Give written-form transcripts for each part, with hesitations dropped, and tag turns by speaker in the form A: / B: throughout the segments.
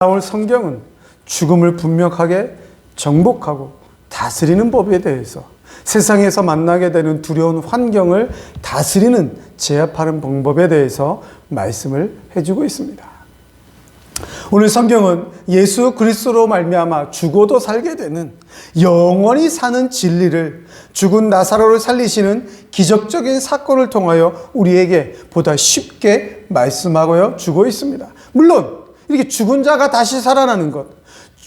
A: 오늘 성경은 죽음을 분명하게 정복하고 다스리는 법에 대해서, 세상에서 만나게 되는 두려운 환경을 다스리는 제압하는 방법에 대해서 말씀을 해주고 있습니다. 오늘 성경은 예수 그리스도로 말미암아 죽어도 살게 되는 영원히 사는 진리를, 죽은 나사로를 살리시는 기적적인 사건을 통하여 우리에게 보다 쉽게 말씀하고 주고 있습니다. 물론 이렇게 죽은 자가 다시 살아나는 것,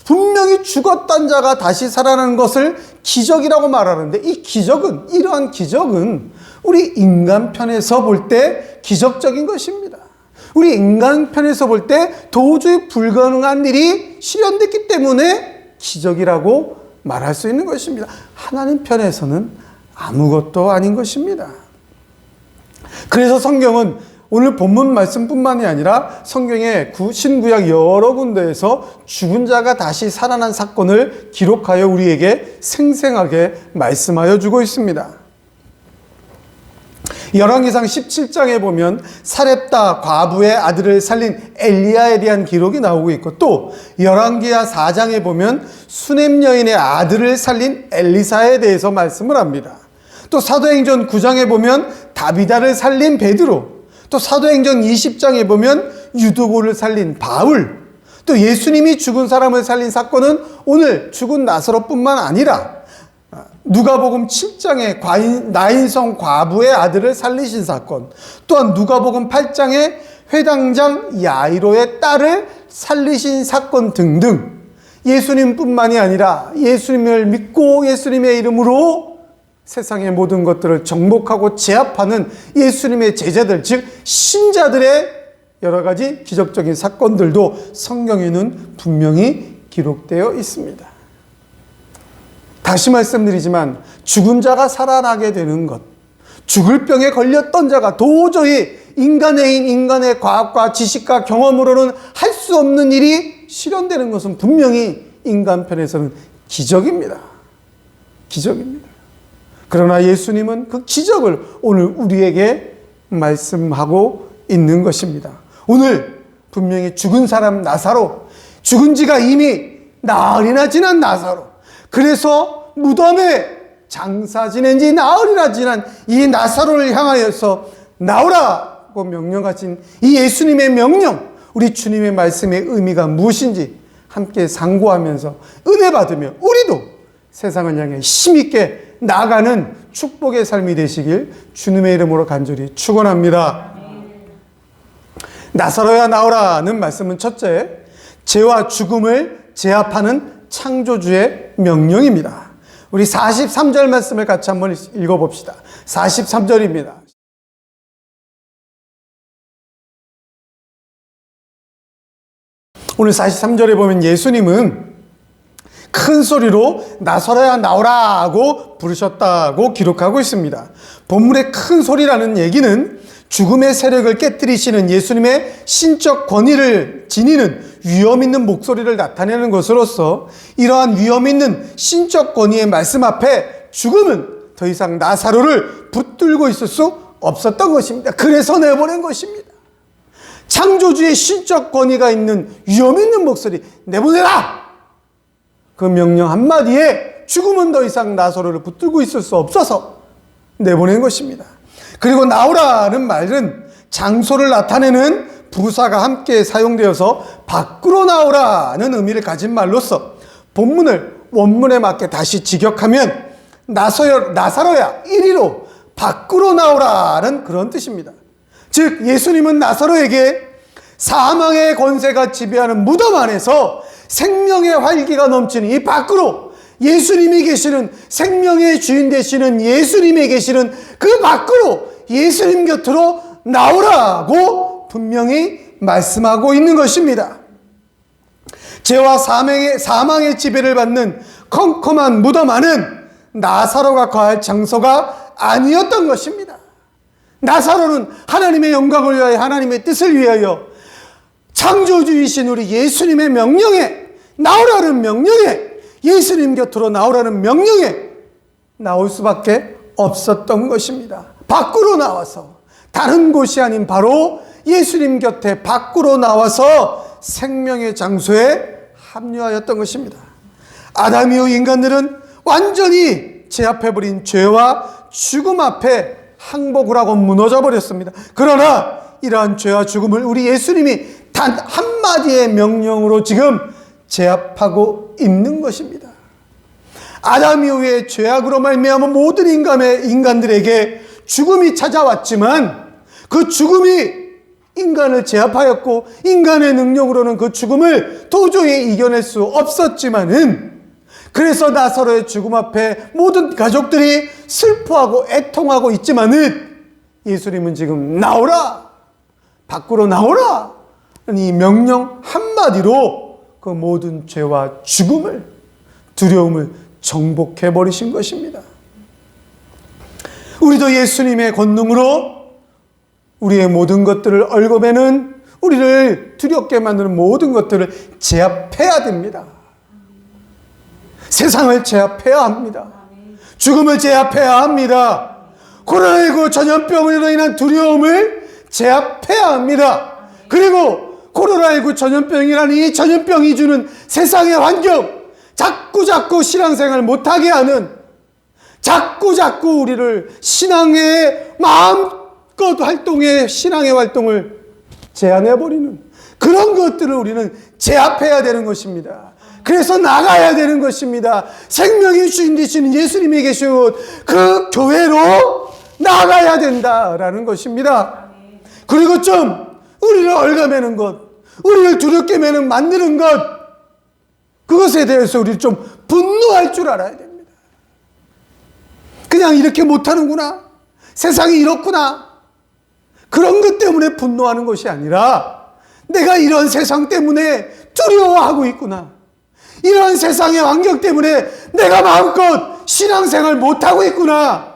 A: 분명히 죽었던 자가 다시 살아나는 것을 기적이라고 말하는데, 이러한 기적은 우리 인간 편에서 볼 때 기적적인 것입니다. 우리 인간 편에서 볼 때 도저히 불가능한 일이 실현됐기 때문에 기적이라고 말할 수 있는 것입니다. 하나님 편에서는 아무것도 아닌 것입니다. 그래서 성경은 오늘 본문 말씀뿐만이 아니라 성경의 신구약 여러 군데에서 죽은 자가 다시 살아난 사건을 기록하여 우리에게 생생하게 말씀하여 주고 있습니다. 열왕기상 17장에 보면 사렙다 과부의 아들을 살린 엘리야에 대한 기록이 나오고 있고, 또 열왕기하 4장에 보면 수넴 여인의 아들을 살린 엘리사에 대해서 말씀을 합니다. 또 사도행전 9장에 보면 다비다를 살린 베드로, 또 사도행전 20장에 보면 유두고를 살린 바울, 또 예수님이 죽은 사람을 살린 사건은 오늘 죽은 나사로뿐만 아니라 누가복음 7장에 나인성 과부의 아들을 살리신 사건, 또한 누가복음 8장에 회당장 야이로의 딸을 살리신 사건 등등, 예수님뿐만이 아니라 예수님을 믿고 예수님의 이름으로 세상의 모든 것들을 정복하고 제압하는 예수님의 제자들, 즉 신자들의 여러 가지 기적적인 사건들도 성경에는 분명히 기록되어 있습니다. 다시 말씀드리지만 죽은 자가 살아나게 되는 것, 죽을 병에 걸렸던 자가 도저히 인간의 과학과 지식과 경험으로는 할 수 없는 일이 실현되는 것은 분명히 인간 편에서는 기적입니다. 기적입니다. 그러나 예수님은 그 기적을 오늘 우리에게 말씀하고 있는 것입니다. 오늘 분명히 죽은 사람 나사로, 죽은 지가 이미 나흘이나 지난 나사로, 그래서 무덤에 장사 지낸 지 나흘이나 지난 이 나사로를 향하여서 나오라고 명령하신 이 예수님의 명령, 우리 주님의 말씀의 의미가 무엇인지 함께 상고하면서 은혜 받으며 우리도 세상을 향해 힘있게 나아가는 축복의 삶이 되시길 주님의 이름으로 간절히 축원합니다. 나사로야 나오라는 말씀은 첫째, 죄와 죽음을 제압하는 창조주의 명령입니다. 우리 43절 말씀을 같이 한번 읽어봅시다. 43절입니다. 오늘 43절에 보면 예수님은 큰 소리로 나사로야 나오라고 부르셨다고 기록하고 있습니다. 본문의 큰 소리라는 얘기는 죽음의 세력을 깨뜨리시는 예수님의 신적 권위를 지니는 위험 있는 목소리를 나타내는 것으로서, 이러한 위험 있는 신적 권위의 말씀 앞에 죽음은 더 이상 나사로를 붙들고 있을 수 없었던 것입니다. 그래서 내보낸 것입니다. 창조주의 신적 권위가 있는 위험 있는 목소리, 내보내라! 그 명령 한마디에 죽음은 더 이상 나사로를 붙들고 있을 수 없어서 내보낸 것입니다. 그리고 나오라는 말은 장소를 나타내는 부사가 함께 사용되어서 밖으로 나오라는 의미를 가진 말로서 본문을 원문에 맞게 다시 직역하면 나사로야 이리로 밖으로 나오라는 그런 뜻입니다. 즉 예수님은 나사로에게 사망의 권세가 지배하는 무덤 안에서 생명의 활기가 넘치는 이 밖으로, 예수님이 계시는, 생명의 주인 되시는 예수님이 계시는 그 밖으로, 예수님 곁으로 나오라고 분명히 말씀하고 있는 것입니다. 죄와 사망의 지배를 받는 컴컴한 무덤 안은 나사로가 거할 장소가 아니었던 것입니다. 나사로는 하나님의 영광을 위하여, 하나님의 뜻을 위하여 창조주이신 우리 예수님의 명령에, 나오라는 명령에, 예수님 곁으로 나오라는 명령에 나올 수밖에 없었던 것입니다. 밖으로 나와서, 다른 곳이 아닌 바로 예수님 곁에 밖으로 나와서 생명의 장소에 합류하였던 것입니다. 아담 이후 인간들은 완전히 제압해버린 죄와 죽음 앞에 항복을 하고 무너져 버렸습니다. 그러나 이러한 죄와 죽음을 우리 예수님이 단 한마디의 명령으로 지금 제압하고 있는 것입니다. 아담 이후에 죄악으로 말미암아 모든 인간들에게 죽음이 찾아왔지만 그 죽음이 인간을 제압하였고 인간의 능력으로는 그 죽음을 도저히 이겨낼 수 없었지만은 그래서 나사로의 죽음 앞에 모든 가족들이 슬퍼하고 애통하고 있지만은 예수님은 지금 나오라! 밖으로 나오라! 이 명령 한마디로 그 모든 죄와 죽음을, 두려움을 정복해버리신 것입니다. 우리도 예수님의 권능으로 우리의 모든 것들을 얽어매는 우리를 두렵게 만드는 모든 것들을 제압해야 됩니다. 세상을 제압해야 합니다. 죽음을 제압해야 합니다. 코로나19 전염병으로 인한 두려움을 제압해야 합니다. 그리고 코로나19 전염병이라는 이 전염병이 주는 세상의 환경, 자꾸 신앙생활 못하게 하는, 자꾸 우리를 신앙의 마음껏 신앙의 활동을 제한해버리는 그런 것들을 우리는 제압해야 되는 것입니다. 그래서 나가야 되는 것입니다. 생명의 주인 되시는 예수님이 계신 그 교회로 나가야 된다라는 것입니다. 그리고 좀 우리를 얽어매는 것, 우리를 두렵게 만드는 것, 그것에 대해서 우리 좀 분노할 줄 알아야 됩니다. 그냥 이렇게 못하는구나, 세상이 이렇구나, 그런 것 때문에 분노하는 것이 아니라 내가 이런 세상 때문에 두려워하고 있구나, 이런 세상의 환경 때문에 내가 마음껏 신앙생활 못하고 있구나,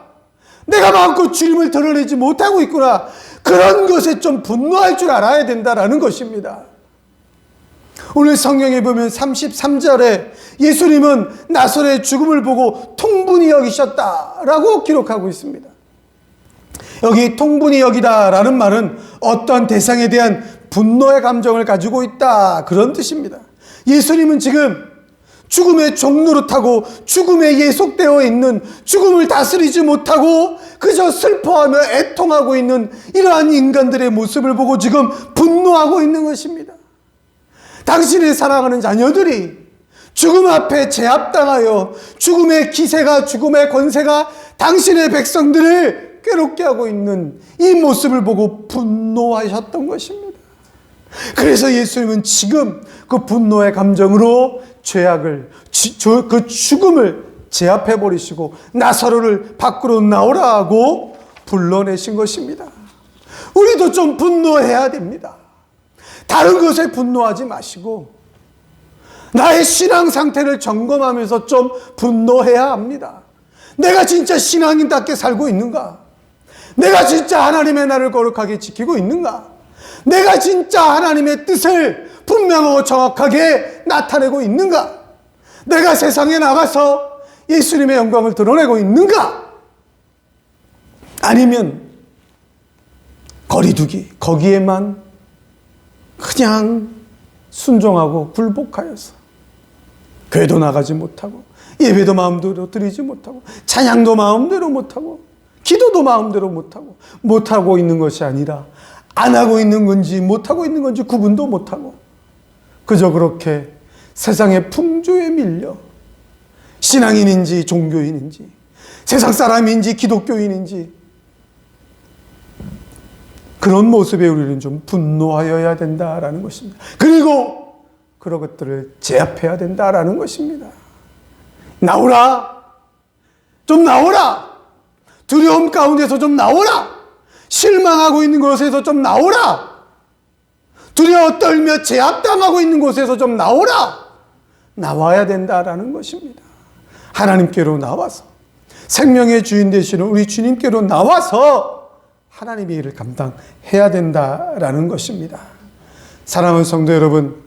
A: 내가 마음껏 주님을 드러내지 못하고 있구나, 그런 것에 좀 분노할 줄 알아야 된다라는 것입니다. 오늘 성경에 보면 33절에 예수님은 나사로의 죽음을 보고 통분히 여기셨다라고 기록하고 있습니다. 여기 통분히 여기다라는 말은 어떤 대상에 대한 분노의 감정을 가지고 있다, 그런 뜻입니다. 예수님은 지금 죽음의 종노릇하고 죽음에 예속되어 있는, 죽음을 다스리지 못하고 그저 슬퍼하며 애통하고 있는 이러한 인간들의 모습을 보고 지금 분노하고 있는 것입니다. 당신의 사랑하는 자녀들이 죽음 앞에 제압당하여 죽음의 기세가, 죽음의 권세가 당신의 백성들을 괴롭게 하고 있는 이 모습을 보고 분노하셨던 것입니다. 그래서 예수님은 지금 그 분노의 감정으로 죄악을, 그 죽음을 제압해버리시고 나사로를 밖으로 나오라 하고 불러내신 것입니다. 우리도 좀 분노해야 됩니다. 다른 것에 분노하지 마시고 나의 신앙 상태를 점검하면서 좀 분노해야 합니다. 내가 진짜 신앙인답게 살고 있는가? 내가 진짜 하나님의 나를 거룩하게 지키고 있는가? 내가 진짜 하나님의 뜻을 분명하고 정확하게 나타내고 있는가? 내가 세상에 나가서 예수님의 영광을 드러내고 있는가? 아니면 거리두기, 거기에만 그냥 순종하고 굴복하여서 교회도 나가지 못하고 예배도 마음대로 드리지 못하고 찬양도 마음대로 못하고 기도도 마음대로 못하고 있는 것이 아니라 안 하고 있는 건지 못하고 있는 건지 구분도 못하고 그저 그렇게 세상의 풍조에 밀려 신앙인인지 종교인인지 세상 사람인지 기독교인인지 그런 모습에 우리는 좀 분노하여야 된다라는 것입니다. 그리고 그런 것들을 제압해야 된다라는 것입니다. 나오라! 좀 나오라! 두려움 가운데서 좀 나오라! 실망하고 있는 곳에서 좀 나오라! 두려워 떨며 제압당하고 있는 곳에서 좀 나오라! 나와야 된다라는 것입니다. 하나님께로 나와서 생명의 주인 되시는 우리 주님께로 나와서 하나님의 일을 감당해야 된다라는 것입니다. 사랑하는 성도 여러분,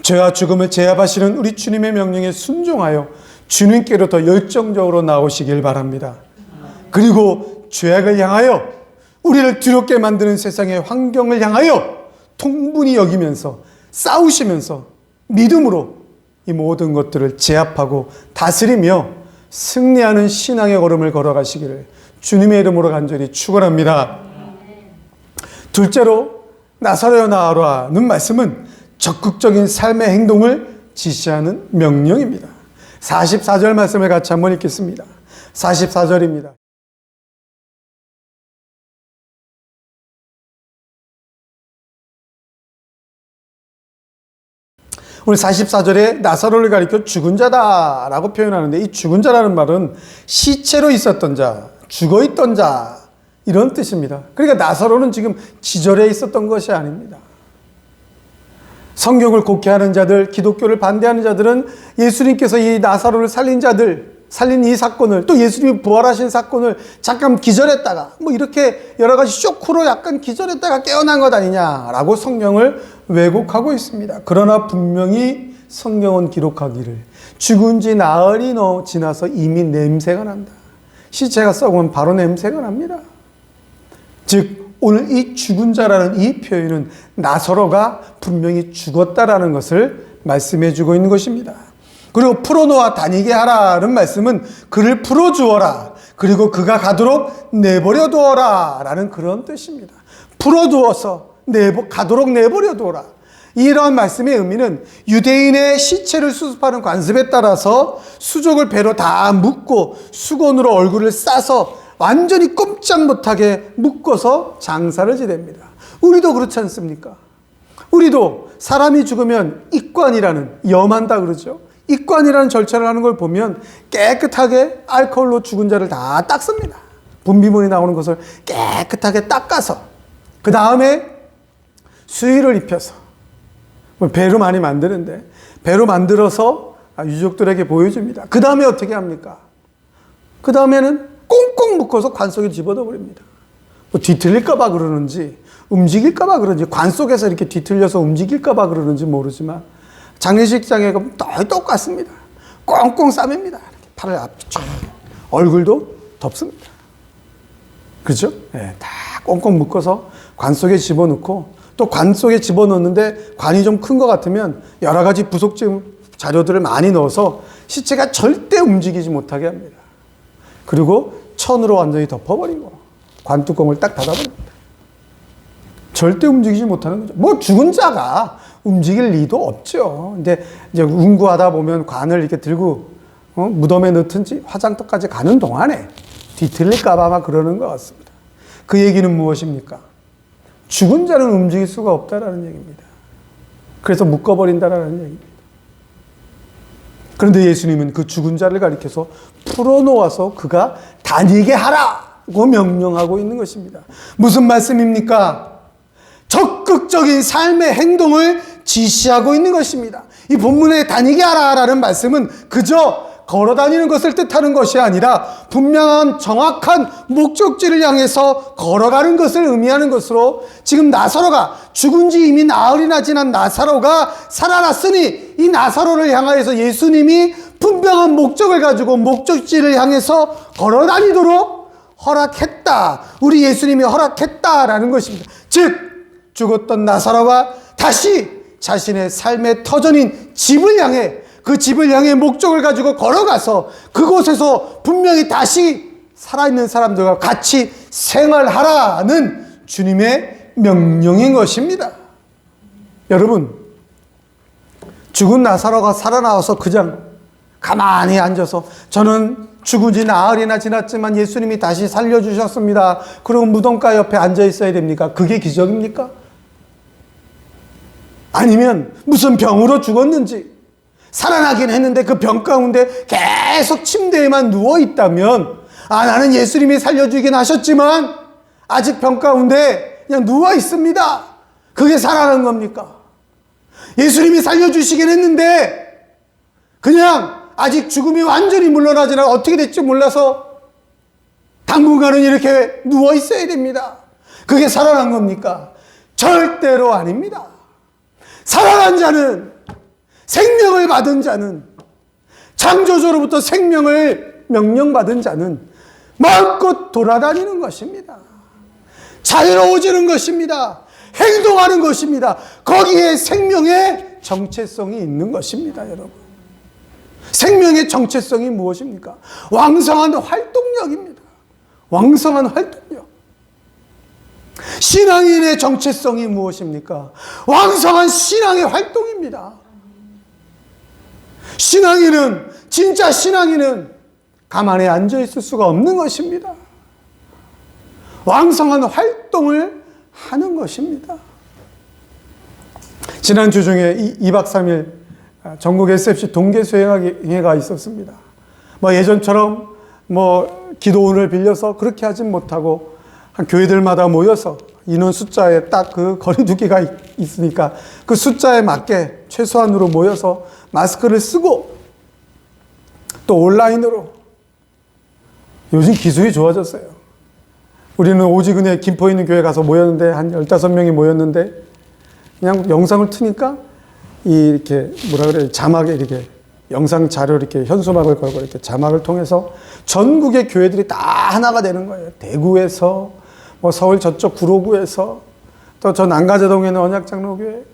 A: 죄와 죽음을 제압하시는 우리 주님의 명령에 순종하여 주님께로 더 열정적으로 나오시길 바랍니다. 그리고 죄악을 향하여 우리를 두렵게 만드는 세상의 환경을 향하여 통분히 여기면서 싸우시면서 믿음으로 이 모든 것들을 제압하고 다스리며 승리하는 신앙의 걸음을 걸어가시기를 주님의 이름으로 간절히 축원합니다. 둘째로 나사로여 나와라는 말씀은 적극적인 삶의 행동을 지시하는 명령입니다. 44절 말씀을 같이 한번 읽겠습니다. 44절입니다. 오늘 44절에 나사로를 가리켜 죽은 자다라고 표현하는데, 이 죽은 자라는 말은 시체로 있었던 자, 죽어 있던 자, 이런 뜻입니다. 그러니까 나사로는 지금 지절에 있었던 것이 아닙니다. 성경을 곡해하는 자들, 기독교를 반대하는 자들은 예수님께서 이 나사로를 살린 자들, 살린 이 사건을, 또 예수님이 부활하신 사건을 잠깐 기절했다가 뭐 이렇게 여러 가지 쇼크로 약간 기절했다가 깨어난 것 아니냐라고 성경을 왜곡하고 있습니다. 그러나 분명히 성경은 기록하기를 죽은 지 나흘이 지나서 이미 냄새가 난다. 시체가 썩으면 바로 냄새가 납니다. 즉 오늘 이 죽은 자라는 이 표현은 나사로가 분명히 죽었다라는 것을 말씀해 주고 있는 것입니다. 그리고 풀어놓아 다니게 하라는 말씀은 그를 풀어주어라, 그리고 그가 가도록 내버려 두어라 라는 그런 뜻입니다. 풀어두어서 가도록 내버려 두어라. 이러한 말씀의 의미는 유대인의 시체를 수습하는 관습에 따라서 수족을 배로 다 묶고 수건으로 얼굴을 싸서 완전히 꼼짝 못하게 묶어서 장사를 지냅니다. 우리도 그렇지 않습니까? 우리도 사람이 죽으면 입관이라는, 염한다 그러죠. 입관이라는 절차를 하는 걸 보면 깨끗하게 알코올로 죽은 자를 다 닦습니다. 분비물이 나오는 것을 깨끗하게 닦아서 그 다음에 수의를 입혀서 배로 많이 만드는데 배로 만들어서 유족들에게 보여줍니다. 그 다음에 어떻게 합니까? 그 다음에는 꽁꽁 묶어서 관 속에 집어넣어 버립니다. 뭐 뒤틀릴까봐 그러는지 움직일까봐 그러는지, 관 속에서 이렇게 뒤틀려서 움직일까봐 그러는지 모르지만 장례식장에 가면 똑같습니다. 꽁꽁 싸맵니다. 팔을 앞쪽, 얼굴도 덮습니다. 그렇죠? 네, 다 꽁꽁 묶어서 관 속에 집어넣고, 또 관 속에 집어넣는데 관이 좀 큰 것 같으면 여러 가지 부속 자료들을 많이 넣어서 시체가 절대 움직이지 못하게 합니다. 그리고 천으로 완전히 덮어버리고 관 뚜껑을 딱 닫아버립니다. 절대 움직이지 못하는 거죠. 뭐 죽은 자가 움직일 리도 없죠. 근데 이제 운구하다 보면 관을 이렇게 들고 무덤에 넣든지 화장터까지 가는 동안에 뒤틀릴까봐 아마 그러는 것 같습니다. 그 얘기는 무엇입니까? 죽은 자는 움직일 수가 없다라는 얘기입니다. 그래서 묶어버린다라는 얘기입니다. 그런데 예수님은 그 죽은 자를 가리켜서 풀어놓아서 그가 다니게 하라고 명령하고 있는 것입니다. 무슨 말씀입니까? 적극적인 삶의 행동을 지시하고 있는 것입니다. 이 본문에 다니게 하라라는 말씀은 그저 걸어다니는 것을 뜻하는 것이 아니라 분명한 정확한 목적지를 향해서 걸어가는 것을 의미하는 것으로, 지금 나사로가 죽은 지 이미 나흘이나 지난 나사로가 살아났으니 이 나사로를 향하여서 예수님이 분명한 목적을 가지고 목적지를 향해서 걸어다니도록 허락했다. 우리 예수님이 허락했다라는 것입니다. 즉 죽었던 나사로가 다시 자신의 삶의 터전인 집을 향해, 그 집을 향해 목적을 가지고 걸어가서 그곳에서 분명히 다시 살아있는 사람들과 같이 생활하라는 주님의 명령인 것입니다. 여러분, 죽은 나사로가 살아나와서 그냥 가만히 앉아서 저는 죽은 지 나흘이나 지났지만 예수님이 다시 살려주셨습니다, 그리고 무덤가 옆에 앉아 있어야 됩니까? 그게 기적입니까? 아니면 무슨 병으로 죽었는지, 살아나긴 했는데 그 병 가운데 계속 침대에만 누워있다면, 나는 예수님이 살려주긴 하셨지만 아직 병 가운데 그냥 누워있습니다, 그게 살아난 겁니까? 예수님이 살려주시긴 했는데 그냥 아직 죽음이 완전히 물러나지나 어떻게 될지 몰라서 당분간은 이렇게 누워있어야 됩니다, 그게 살아난 겁니까? 절대로 아닙니다. 살아난 자는, 생명을 받은 자는, 창조주로부터 생명을 명령받은 자는 마음껏 돌아다니는 것입니다. 자유로워지는 것입니다. 행동하는 것입니다. 거기에 생명의 정체성이 있는 것입니다, 여러분. 생명의 정체성이 무엇입니까? 왕성한 활동력입니다. 왕성한 활동력. 신앙인의 정체성이 무엇입니까? 왕성한 신앙의 활동입니다. 신앙인은, 진짜 신앙인은 가만히 앉아 있을 수가 없는 것입니다. 왕성한 활동을 하는 것입니다. 지난주 중에 2박 3일 전국 SFC 동계 수행회가 있었습니다. 예전처럼 기도원을 빌려서 그렇게 하진 못하고 한 교회들마다 모여서 인원 숫자에 딱 그 거리두기가 있으니까 그 숫자에 맞게 최소한으로 모여서 마스크를 쓰고 또 온라인으로 요즘 기술이 좋아졌어요. 우리는 오지근에 김포에 있는 교회 가서 모였는데 한 15명이 모였는데 그냥 영상을 트니까 이렇게 자막에 이렇게 영상 자료 이렇게 현수막을 걸고 이렇게 자막을 통해서 전국의 교회들이 다 하나가 되는 거예요. 대구에서 서울 저쪽 구로구에서 또 저 난가제동에 있는 언약장로교회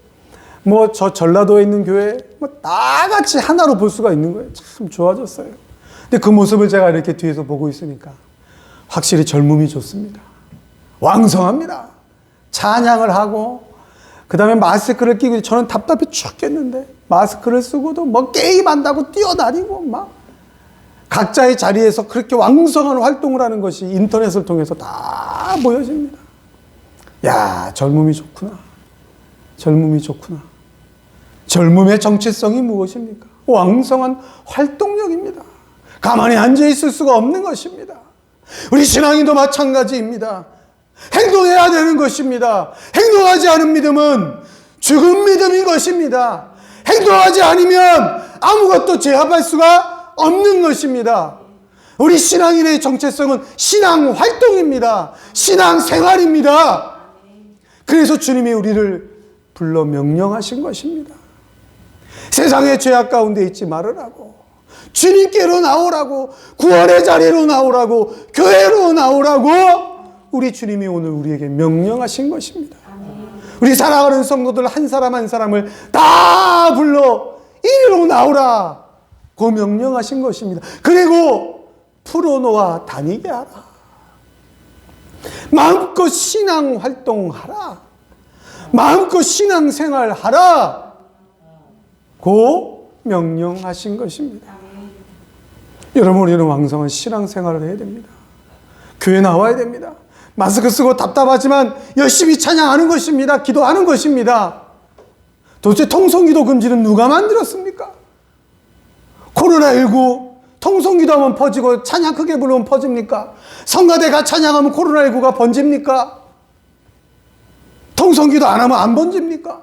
A: 저 전라도에 있는 교회 다 같이 하나로 볼 수가 있는 거예요. 참 좋아졌어요. 근데 그 모습을 제가 이렇게 뒤에서 보고 있으니까 확실히 젊음이 좋습니다. 왕성합니다. 찬양을 하고 그 다음에 마스크를 끼고 저는 답답해 죽겠는데 마스크를 쓰고도 게임한다고 뛰어다니고 각자의 자리에서 그렇게 왕성한 활동을 하는 것이 인터넷을 통해서 다 보여집니다. 야, 젊음이 좋구나. 젊음이 좋구나. 젊음의 정체성이 무엇입니까? 왕성한 활동력입니다. 가만히 앉아 있을 수가 없는 것입니다. 우리 신앙인도 마찬가지입니다. 행동해야 되는 것입니다. 행동하지 않은 믿음은 죽은 믿음인 것입니다. 행동하지 않으면 아무것도 제압할 수가 없는 것입니다. 우리 신앙인의 정체성은 신앙 활동입니다. 신앙 생활입니다. 그래서 주님이 우리를 불러 명령하신 것입니다. 세상의 죄악 가운데 있지 말으라고, 주님께로 나오라고, 구원의 자리로 나오라고, 교회로 나오라고 우리 주님이 오늘 우리에게 명령하신 것입니다. 우리 사랑하는 성도들 한 사람 한 사람을 다 불러 이리로 나오라고 명령하신 것입니다. 그리고 풀어놓아 다니게 하라. 마음껏 신앙 활동하라. 마음껏 신앙 생활하라. 고 명령하신 것입니다. 여러분, 우리는 왕성한 신앙 생활을 해야 됩니다. 교회 나와야 됩니다. 마스크 쓰고 답답하지만 열심히 찬양하는 것입니다. 기도하는 것입니다. 도대체 통성기도 금지는 누가 만들었습니까? 코로나19 통성기도 하면 퍼지고 찬양 크게 부르면 퍼집니까? 성가대 가 찬양하면 코로나19가 번집니까? 통성기도 안 하면 안 번집니까?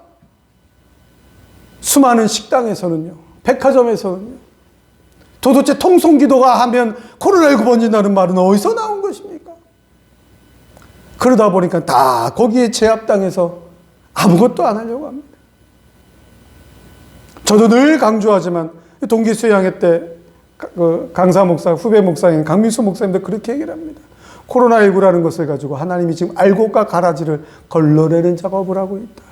A: 수많은 식당에서는요, 백화점에서는요, 도대체 통성기도가 하면 코로나19 번진다는 말은 어디서 나온 것입니까? 그러다 보니까 다 거기에 제압당해서 아무것도 안 하려고 합니다. 저도 늘 강조하지만 동기 수양회 때 강사 목사, 후배 목사인 강민수 목사님도 그렇게 얘기를 합니다. 코로나19라는 것을 가지고 하나님이 지금 알곡과 가라지를 걸러내는 작업을 하고 있다.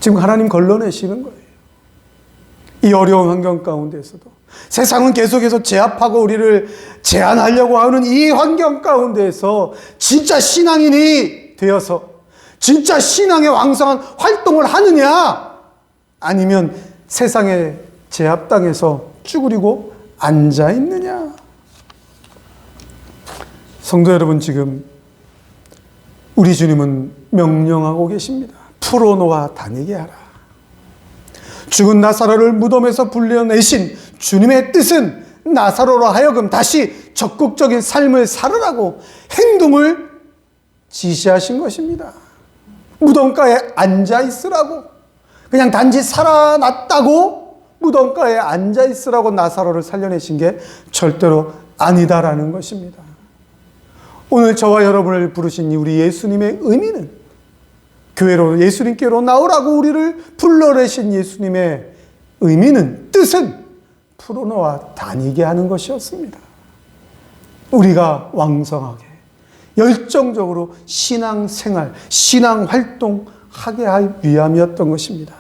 A: 지금 하나님 걸러내시는 거예요. 이 어려운 환경 가운데에서도 세상은 계속해서 제압하고 우리를 제한하려고 하는 이 환경 가운데에서 진짜 신앙인이 되어서 진짜 신앙의 왕성한 활동을 하느냐, 아니면 세상의 제압당해서 쭈그리고 앉아있느냐. 성도 여러분, 지금 우리 주님은 명령하고 계십니다. 풀어놓아 다니게 하라. 죽은 나사로를 무덤에서 불려내신 주님의 뜻은 나사로로 하여금 다시 적극적인 삶을 살으라고 행동을 지시하신 것입니다. 무덤가에 앉아있으라고, 그냥 단지 살아났다고 무덤가에 앉아있으라고 나사로를 살려내신 게 절대로 아니다라는 것입니다. 오늘 저와 여러분을 부르신 우리 예수님의 의미는, 교회로 예수님께로 나오라고 우리를 불러내신 예수님의 의미는, 뜻은 풀어놓아 다니게 하는 것이었습니다. 우리가 왕성하게 열정적으로 신앙생활, 신앙활동하게 할 위함이었던 것입니다.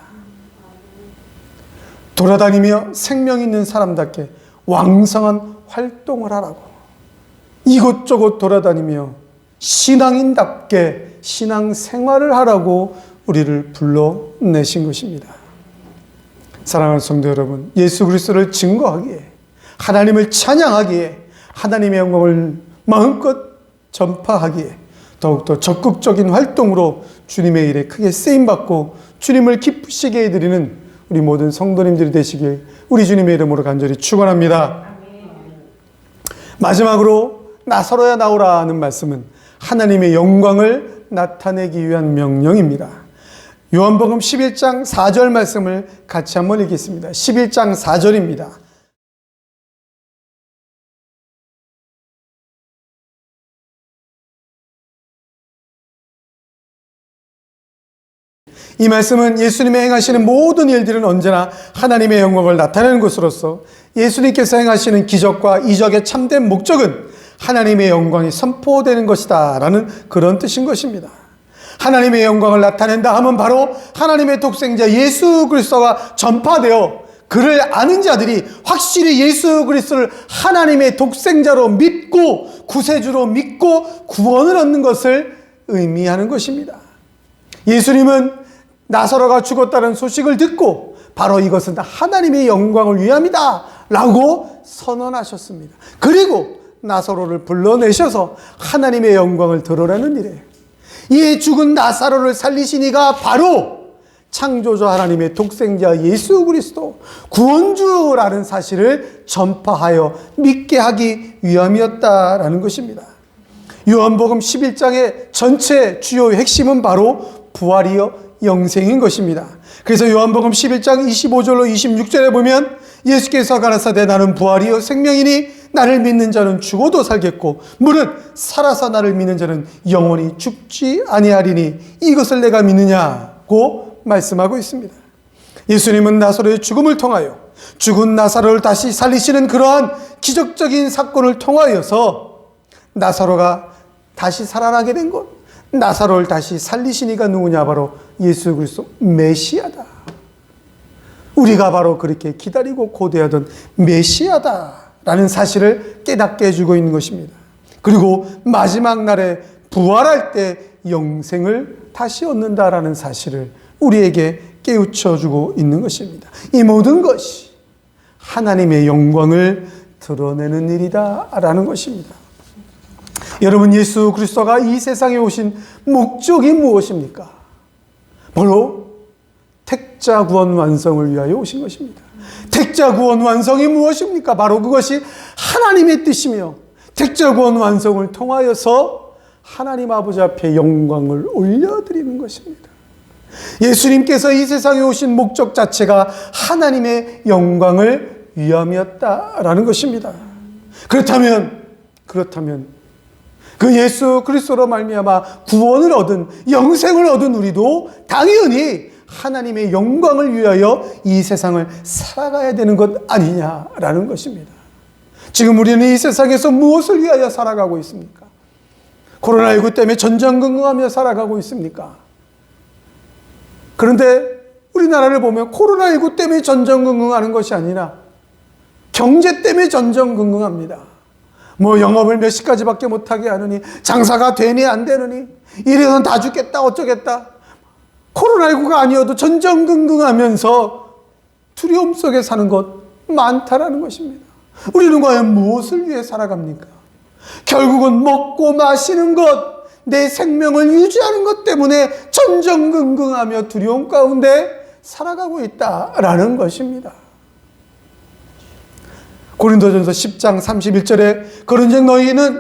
A: 돌아다니며 생명 있는 사람답게 왕성한 활동을 하라고, 이곳저곳 돌아다니며 신앙인답게 신앙생활을 하라고 우리를 불러내신 것입니다. 사랑하는 성도 여러분, 예수 그리스도를 증거하기에, 하나님을 찬양하기에, 하나님의 영광을 마음껏 전파하기에 더욱더 적극적인 활동으로 주님의 일에 크게 쓰임받고 주님을 기쁘시게 해드리는 우리 모든 성도님들이 되시길 우리 주님의 이름으로 간절히 축원합니다. 마지막으로 나서로야 나오라 하는 말씀은 하나님의 영광을 나타내기 위한 명령입니다. 요한복음 11장 4절 말씀을 같이 한번 읽겠습니다. 11장 4절입니다. 이 말씀은 예수님의 행하시는 모든 일들은 언제나 하나님의 영광을 나타내는 것으로서 예수님께서 행하시는 기적과 이적의 참된 목적은 하나님의 영광이 선포되는 것이다 라는 그런 뜻인 것입니다. 하나님의 영광을 나타낸다 하면 바로 하나님의 독생자 예수 그리스도가 전파되어 그를 아는 자들이 확실히 예수 그리스도를 하나님의 독생자로 믿고 구세주로 믿고 구원을 얻는 것을 의미하는 것입니다. 예수님은 나사로가 죽었다는 소식을 듣고 바로 이것은 하나님의 영광을 위함이다 라고 선언하셨습니다. 그리고 나사로를 불러내셔서 하나님의 영광을 드러내는 일에 이 죽은 나사로를 살리신 이가 바로 창조주 하나님의 독생자 예수 그리스도 구원주라는 사실을 전파하여 믿게 하기 위함이었다라는 것입니다. 요한복음 11장의 전체 주요 핵심은 바로 부활이요 영생인 것입니다. 그래서 요한복음 11장 25절로 26절에 보면 예수께서 가라사대 나는 부활이요 생명이니 나를 믿는 자는 죽어도 살겠고 무릇 살아서 나를 믿는 자는 영원히 죽지 아니하리니 이것을 내가 믿느냐고 말씀하고 있습니다. 예수님은 나사로의 죽음을 통하여 죽은 나사로를 다시 살리시는 그러한 기적적인 사건을 통하여서 나사로가 다시 살아나게 된 것, 나사로를 다시 살리신 이가 누구냐? 바로 예수 그리스도 메시아다. 우리가 바로 그렇게 기다리고 고대하던 메시아다라는 사실을 깨닫게 해주고 있는 것입니다. 그리고 마지막 날에 부활할 때 영생을 다시 얻는다라는 사실을 우리에게 깨우쳐주고 있는 것입니다. 이 모든 것이 하나님의 영광을 드러내는 일이다라는 것입니다. 여러분, 예수 그리스도가 이 세상에 오신 목적이 무엇입니까? 바로 택자 구원 완성을 위하여 오신 것입니다. 택자 구원 완성이 무엇입니까? 바로 그것이 하나님의 뜻이며 택자 구원 완성을 통하여서 하나님 아버지 앞에 영광을 올려드리는 것입니다. 예수님께서 이 세상에 오신 목적 자체가 하나님의 영광을 위함이었다라는 것입니다. 그렇다면 그 예수 그리스도로 말미암아 구원을 얻은 영생을 얻은 우리도 당연히 하나님의 영광을 위하여 이 세상을 살아가야 되는 것 아니냐라는 것입니다. 지금 우리는 이 세상에서 무엇을 위하여 살아가고 있습니까? 코로나19 때문에 전전긍긍하며 살아가고 있습니까? 그런데 우리나라를 보면 코로나19 때문에 전전긍긍하는 것이 아니라 경제 때문에 전전긍긍합니다. 뭐 영업을 몇 시까지밖에 못하게 하느니, 장사가 되니 안 되느니, 이래서는 다 죽겠다 어쩌겠다. 코로나19가 아니어도 전전긍긍하면서 두려움 속에 사는 것 많다라는 것입니다. 우리는 과연 무엇을 위해 살아갑니까? 결국은 먹고 마시는 것, 내 생명을 유지하는 것 때문에 전전긍긍하며 두려움 가운데 살아가고 있다라는 것입니다. 고린도전서 10장 31절에 그런즉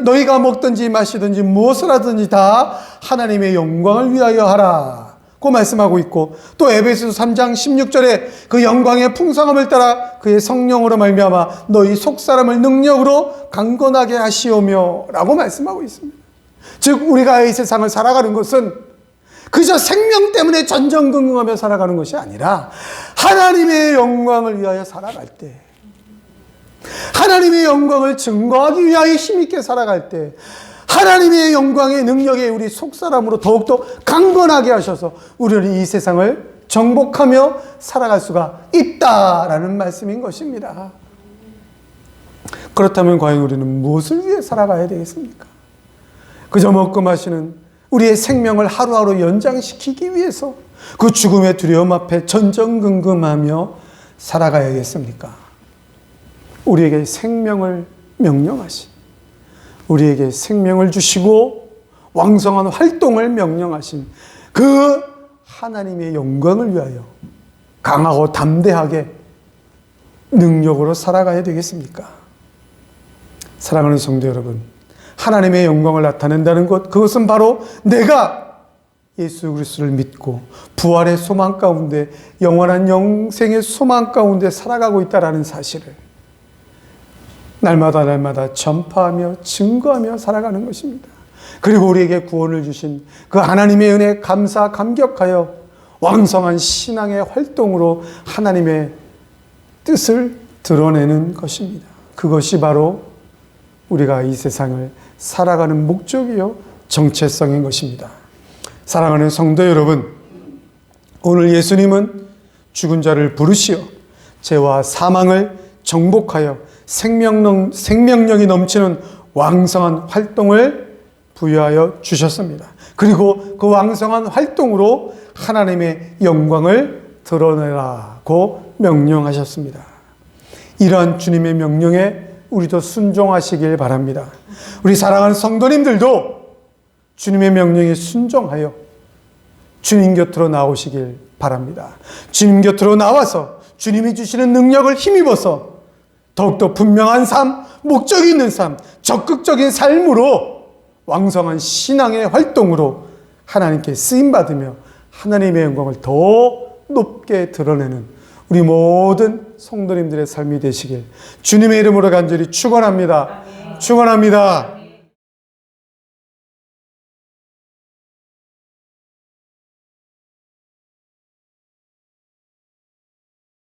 A: 너희가 먹든지 마시든지 무엇을 하든지 다 하나님의 영광을 위하여 하라 고 말씀하고 있고, 또 에베소서 3장 16절에 그 영광의 풍성함을 따라 그의 성령으로 말미암아 너희 속사람을 능력으로 강건하게 하시오며 라고 말씀하고 있습니다. 즉 우리가 이 세상을 살아가는 것은 그저 생명 때문에 전전긍긍하며 살아가는 것이 아니라 하나님의 영광을 위하여 살아갈 때, 하나님의 영광을 증거하기 위하여 힘있게 살아갈 때, 하나님의 영광의 능력에 우리 속사람으로 더욱더 강건하게 하셔서 우리는 이 세상을 정복하며 살아갈 수가 있다라는 말씀인 것입니다. 그렇다면 과연 우리는 무엇을 위해 살아가야 되겠습니까? 그저 먹고 마시는 우리의 생명을 하루하루 연장시키기 위해서 그 죽음의 두려움 앞에 전전긍긍하며 살아가야겠습니까? 우리에게 생명을 명령하신, 우리에게 생명을 주시고 왕성한 활동을 명령하신 그 하나님의 영광을 위하여 강하고 담대하게 능력으로 살아가야 되겠습니까? 사랑하는 성도 여러분, 하나님의 영광을 나타낸다는 것, 그것은 바로 내가 예수 그리스도를 믿고 부활의 소망 가운데, 영원한 영생의 소망 가운데 살아가고 있다는 사실을 날마다 전파하며 증거하며 살아가는 것입니다. 그리고 우리에게 구원을 주신 그 하나님의 은혜에 감사 감격하여 왕성한 신앙의 활동으로 하나님의 뜻을 드러내는 것입니다. 그것이 바로 우리가 이 세상을 살아가는 목적이요 정체성인 것입니다. 사랑하는 성도 여러분, 오늘 예수님은 죽은 자를 부르시어 죄와 사망을 정복하여 생명력이 넘치는 왕성한 활동을 부여하여 주셨습니다. 그리고 그 왕성한 활동으로 하나님의 영광을 드러내라고 명령하셨습니다. 이러한 주님의 명령에 우리도 순종하시길 바랍니다. 우리 사랑하는 성도님들도 주님의 명령에 순종하여 주님 곁으로 나오시길 바랍니다. 주님 곁으로 나와서 주님이 주시는 능력을 힘입어서 더욱더 분명한 삶, 목적 있는 삶, 적극적인 삶으로 왕성한 신앙의 활동으로 하나님께 쓰임받으며 하나님의 영광을 더 높게 드러내는 우리 모든 성도님들의 삶이 되시길 주님의 이름으로 간절히 축원합니다. 축원합니다.